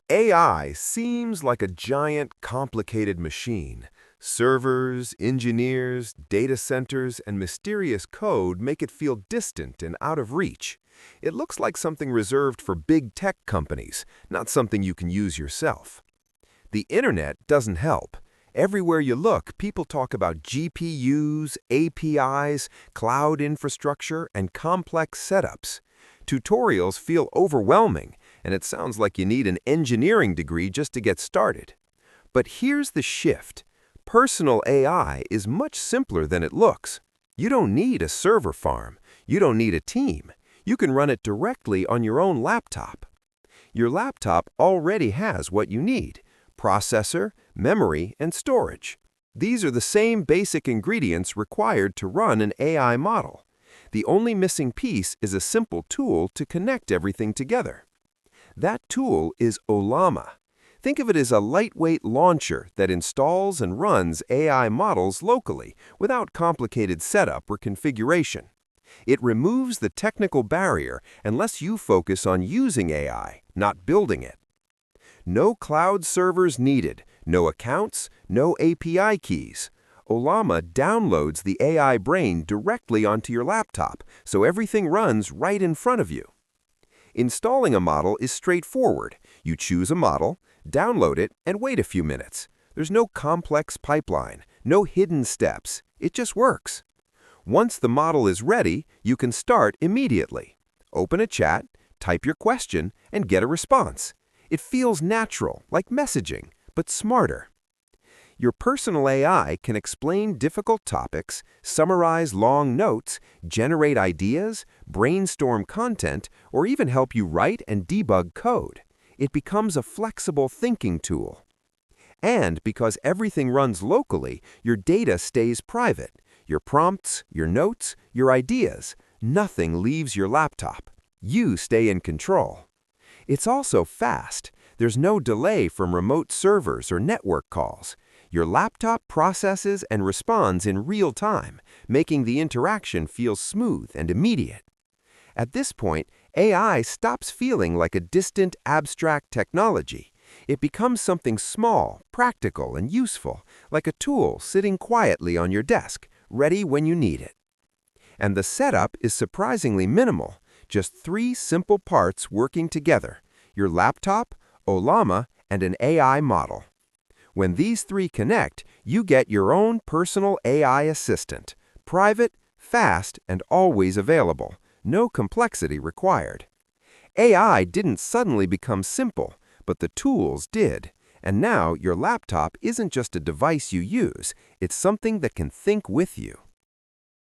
AI seems like a giant, complicated machine. Servers, engineers, data centers, and mysterious code make it feel distant and out of reach. It looks like something reserved for big tech companies, not something you can use yourself. The internet doesn't help. Everywhere you look, people talk about GPUs, APIs, cloud infrastructure, and complex setups. Tutorials feel overwhelming, and it sounds like you need an engineering degree just to get started. But here's the shift. Personal AI is much simpler than it looks. You don't need a server farm. You don't need a team. You can run it directly on your own laptop. Your laptop already has what you need: processor, memory, and storage. These are the same basic ingredients required to run an AI model. The only missing piece is a simple tool to connect everything together. That tool is Ollama. Think of it as a lightweight launcher that installs and runs AI models locally without complicated setup or configuration. It removes the technical barrier and lets you focus on using AI, not building it. No cloud servers needed, no accounts, no API keys. Ollama downloads the AI brain directly onto your laptop, so everything runs right in front of you. Installing a model is straightforward. You choose a model, download it, and wait a few minutes. There's no complex pipeline, no hidden steps. It just works. Once the model is ready, you can start immediately. Open a chat, type your question, and get a response. It feels natural, like messaging, but smarter. Your personal AI can explain difficult topics, summarize long notes, generate ideas, brainstorm content, or even help you write and debug code. It becomes a flexible thinking tool. And because everything runs locally, your data stays private. Your prompts, your notes, your ideas, nothing leaves your laptop. You stay in control. It's also fast. There's no delay from remote servers or network calls. Your laptop processes and responds in real time, making the interaction feel smooth and immediate. At this point, AI stops feeling like a distant, abstract technology. It becomes something small, practical, and useful, like a tool sitting quietly on your desk, ready when you need it. And the setup is surprisingly minimal, just 3 simple parts working together: your laptop, Ollama, and an AI model. When these 3 connect, you get your own personal AI assistant, private, fast, and always available. No complexity required. AI didn't suddenly become simple, but the tools did. And now your laptop isn't just a device you use, it's something that can think with you.